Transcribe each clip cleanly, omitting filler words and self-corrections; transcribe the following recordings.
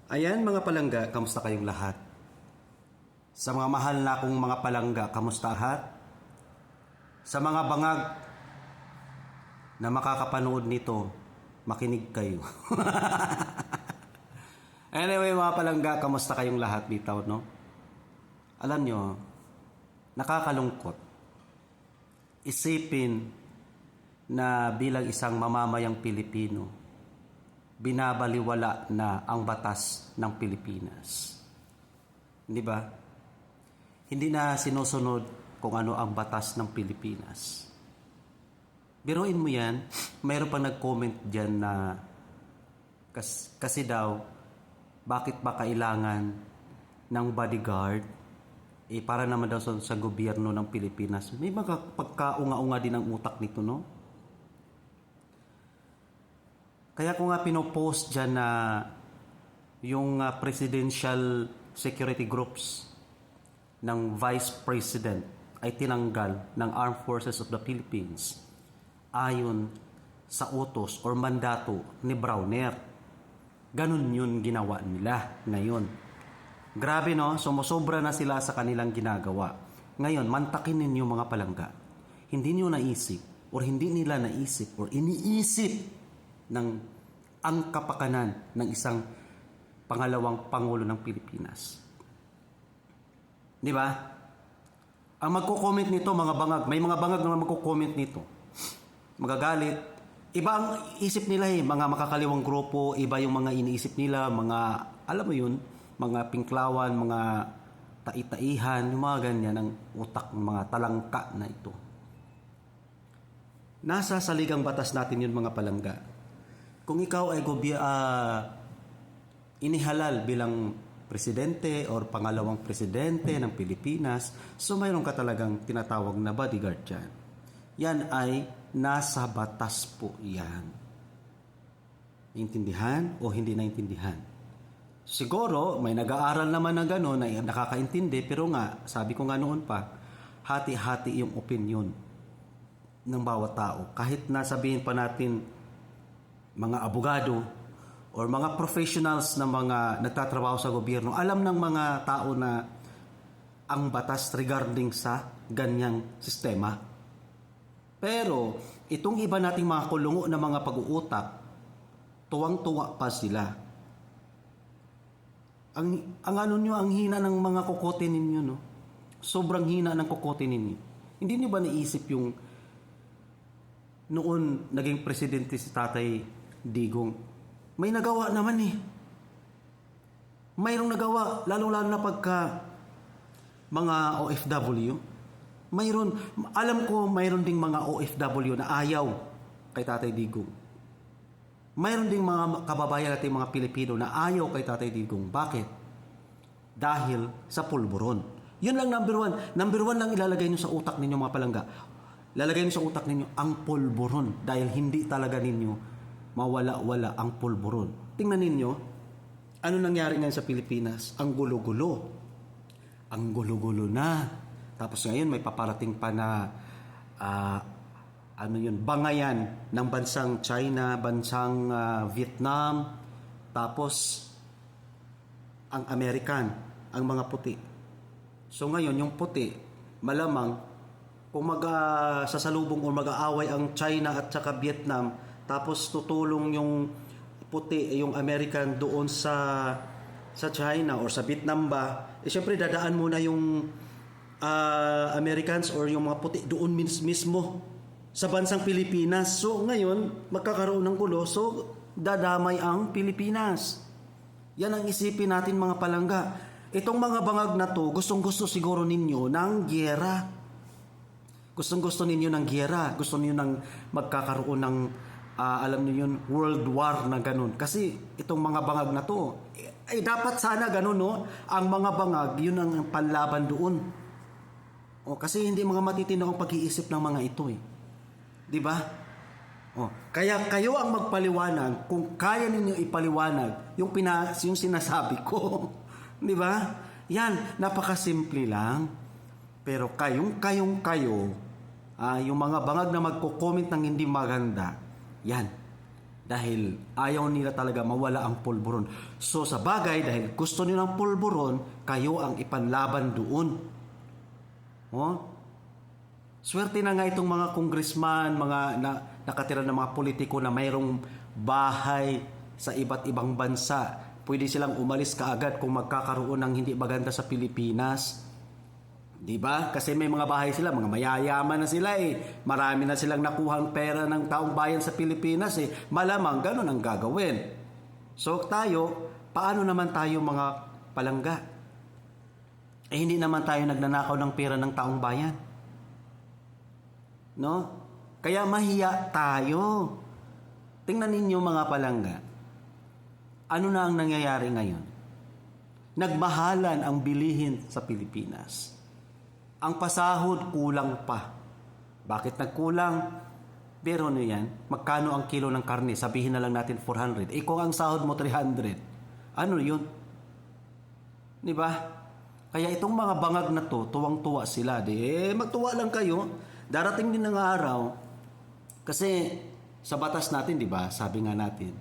Ayan mga palangga, kamusta kayong lahat? Sa mga mahal na kong mga palangga, kamusta lahat? Sa mga bangag na makakapanood nito, makinig kayo. Anyway mga palangga, kamusta kayong lahat? Bitaw, no? Alam nyo, nakakalungkot. Isipin na bilang isang mamamayang Pilipino, binabaliwala na ang batas ng Pilipinas. Di ba? Hindi na sinusunod kung ano ang batas ng Pilipinas. Biruin mo yan, mayroon pang nag-comment dyan na kasi daw, bakit ba kailangan ng bodyguard? Para naman daw sa gobyerno ng Pilipinas. May mga pagkaunga-unga din ang utak nito, no? Kaya ko nga pinopost dyan na yung presidential security groups ng Vice President ay tinanggal ng Armed Forces of the Philippines ayon sa utos or mandato ni Browner. Ganun yun ginawa nila ngayon. Grabe, no? Sumusobra na sila sa kanilang ginagawa. Ngayon, mantakin ninyo mga palangga. Hindi nyo naisip or hindi nila naisip or iniisip ng ang kapakanan ng isang pangalawang Pangulo ng Pilipinas. Di ba? Ang magko-comment nito, mga bangag, may mga bangag na magko-comment nito. Magagalit. Iba ang isip nila mga makakaliwang grupo, iba yung mga iniisip nila, mga, alam mo yun, mga pinklawan, mga tai-taihan, yung mga ganyan ang utak ng mga talangka na ito. Nasa saligang batas natin yun mga palangga. Kung ikaw ay inihalal bilang presidente or pangalawang presidente ng Pilipinas, so mayroon ka talagang tinatawag na bodyguard dyan. Yan ay nasa batas po yan. Naintindihan o hindi naintindihan? Siguro, may nag-aaral naman ng gano'n na nakakaintindi, pero nga, sabi ko nga noon pa, hati-hati yung opinion ng bawat tao. Kahit nasabihin pa natin mga abogado or mga professionals na mga nagtatrabaho sa gobyerno, alam ng mga tao na ang batas regarding sa ganyang sistema. Pero, itong iba nating mga kulungo na mga pag-uutak, tuwang-tuwa pa sila. Ang ano nyo, ang hina ng mga kokote ninyo, no? Sobrang hina ng kokote ninyo. Hindi nyo ba naisip yung noon naging presidente si Tatay Digong? May nagawa naman Mayroong nagawa, lalo-lalo na pagka mga OFW. Alam ko mayroon ding mga OFW na ayaw kay Tatay Digong. Mayroon ding mga kababayan natin mga Pilipino na ayaw kay Tatay Digong. Bakit? Dahil sa pulburon. Yun lang number one. Number one lang ilalagay nyo sa utak ninyo mga palangga. Lalagay nyo sa utak ninyo ang pulburon. Dahil hindi talaga ninyo mawala-wala ang pulburon. Tingnan ninyo, ano nangyari ngayon sa Pilipinas? Ang gulo-gulo. Ang gulo-gulo na. Tapos ngayon may paparating pa na bangayan ng bansang China, bansang Vietnam, tapos ang American, ang mga puti. So ngayon, yung puti, malamang, kung sasalubong o mag-aaway ang China at saka Vietnam, tapos tutulong yung puti, yung American doon sa China or sa Vietnam ba, syempre dadaan muna yung Americans or yung mga puti doon mismo sa bansang Pilipinas. So ngayon, magkakaroon ng gulo, so dadamay ang Pilipinas. Yan ang isipin natin mga palangga. Itong mga bangag na to, gustong-gusto siguro ninyo ng giyera. Gustong-gusto ninyo ng giyera. Gusto niyo ng magkakaroon ng, alam niyo yun, world war na ganun. Kasi itong mga bangag na to, dapat sana ganun, no? Ang mga bangag, yun ang panlaban doon. Kasi hindi mga matitino ang pag-iisip ng mga ito, di ba? Kaya kayo ang magpaliwanag kung kaya ninyo ipaliwanag yung sinasabi ko. Di ba? Yan, napakasimple lang. Pero kayo, yung mga bangag na magko-comment ng hindi maganda, yan, Dahil ayaw nila talaga mawala ang pulburon. So sa bagay, dahil gusto nila ng pulburon, kayo ang ipanlaban doon. Oh? Swerte na nga itong mga congressman, mga nakatira na mga politiko na mayroong bahay sa iba't ibang bansa. Pwede silang umalis kaagad kung magkakaroon ng hindi maganda sa Pilipinas. Di ba? Kasi may mga bahay sila, mga mayayaman na sila eh. Marami na silang nakuhang pera ng taong bayan sa Pilipinas eh. Malamang ganun ang gagawin. So tayo, paano naman tayo mga palangga? Eh hindi naman tayo nagnanakaw ng pera ng taong bayan. No? Kaya mahiya tayo. Tingnan ninyo mga palangga. Ano na ang nangyayari ngayon? Nagmahalan ang bilihin sa Pilipinas. Ang pasahod kulang pa. Bakit nagkulang? Pero ano yan? Magkano ang kilo ng karne? Sabihin na lang natin 400. Eh kung ang sahod mo 300, ano yun? Di ba? Kaya itong mga bangag na to, tuwang-tuwa sila. Magtuwa lang kayo. Darating din ng araw. Kasi sa batas natin, di ba? Sabi nga natin,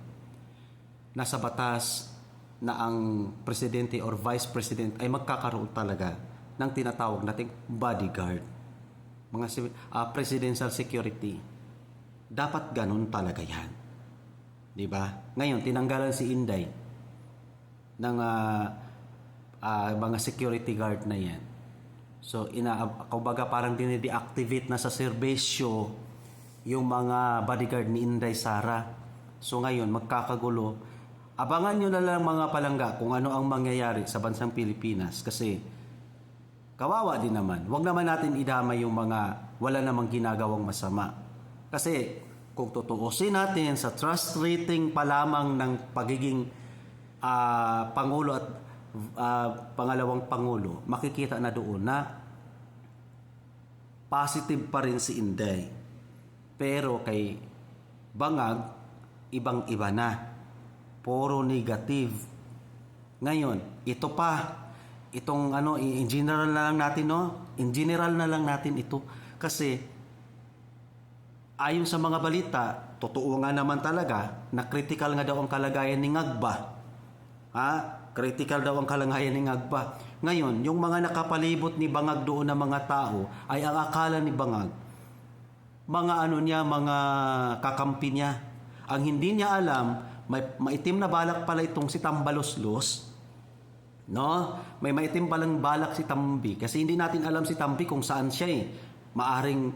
nasa batas na ang presidente or vice president ay magkakaroon talaga ng tinatawag nating bodyguard. Mga presidential security. Dapat ganun talaga yan. Di ba? Ngayon, tinanggalan si Inday ng mga security guard na yan. So, kumbaga parang dine-deactivate na sa serbisyo yung mga bodyguard ni Inday Sara. So, ngayon, magkakagulo. Abangan nyo na lang mga palangga kung ano ang mangyayari sa bansang Pilipinas kasi kawawa din naman. Huwag naman natin idamay yung mga wala namang ginagawang masama. Kasi kung tutuusin natin sa trust rating pa lamang ng pagiging Pangulo at pangalawang Pangulo, makikita na doon na positive pa rin si Inday. Pero kay Bangag, ibang-iba na. Puro negative. Ngayon, ito pa. Itong in general na lang natin, no? In general na lang natin ito. Kasi, ayon sa mga balita, totoo nga naman talaga, na critical nga daw ang kalagayan ni Ngagba. Critical daw ang kalagayan ni Ngagba. Ngayon, yung mga nakapalibot ni Bangag doon na mga tao, ay ang akala ni Bangag, mga kakampi niya. Ang hindi niya alam, may maitim na balak pala itong si Tambaloslos. No? May maitim palang balak si Tambi kasi hindi natin alam si Tambi kung saan siya eh. Maaring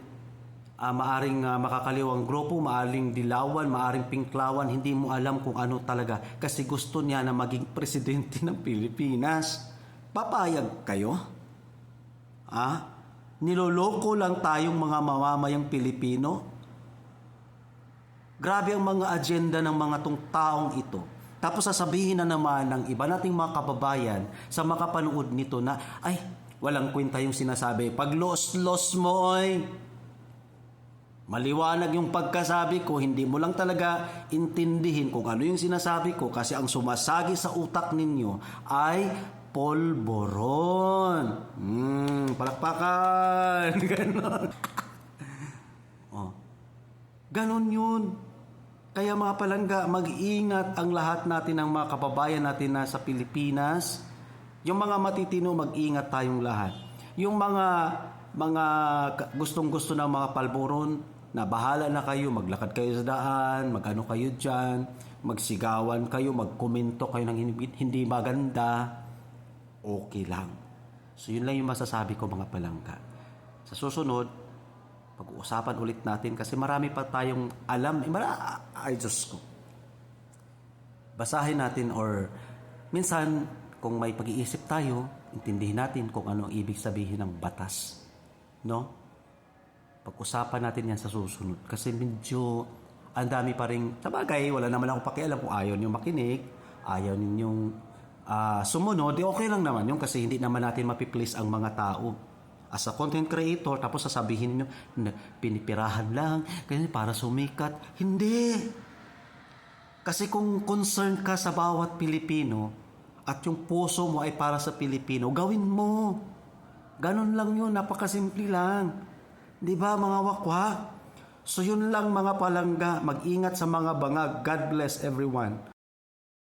makakaliwang grupo, maaring dilawan, maaring pinklawan, hindi mo alam kung ano talaga kasi gusto niya na maging presidente ng Pilipinas. Papayag kayo? Niloloko lang tayong mga mamamayang Pilipino? Grabe ang mga agenda ng mga tong taong ito. Tapos sasabihin na naman ng iba nating mga kababayan sa makapanood nito na, ay, walang kwenta yung sinasabi. Pag los mo, oy, maliwanag yung pagkasabi ko, hindi mo lang talaga intindihin kung ano yung sinasabi ko kasi ang sumasagi sa utak ninyo ay polboron. Palakpakan. Ganon. Ganon yun. Kaya mga palangga, mag-ingat ang lahat natin ng mga kababayan natin na sa Pilipinas. Yung mga matitino, mag-ingat tayong lahat. Yung mga gustong-gusto ng mga palboron, na bahala na kayo, maglakad kayo sa daan, mag-ano kayo dyan, magsigawan kayo, magkomento kayo ng hindi maganda, okay lang. So yun lang yung masasabi ko mga palangga. Sa susunod, pag-uusapan ulit natin kasi marami pa tayong alam. Ay, Diyos ko. Basahin natin or minsan kung may pag-iisip tayo, intindihin natin kung ano ang ibig sabihin ng batas. No? Pag-usapan natin yan sa susunod. Kasi medyo ang dami pa rin. Sabagay, wala naman ako pakialam kung ayaw niyo makinig, ayaw ninyong sumunod. Okay lang naman yun kasi hindi naman natin mapiplease ang mga tao. As a content creator, tapos sasabihin niyo na pinipirahan lang, kasi para sumikat. Hindi. Kasi kung concerned ka sa bawat Pilipino at yung puso mo ay para sa Pilipino, gawin mo. Ganun lang yun, napakasimple lang. Di ba mga wakwa? So yun lang mga palangga, mag-ingat sa mga bangag. God bless everyone.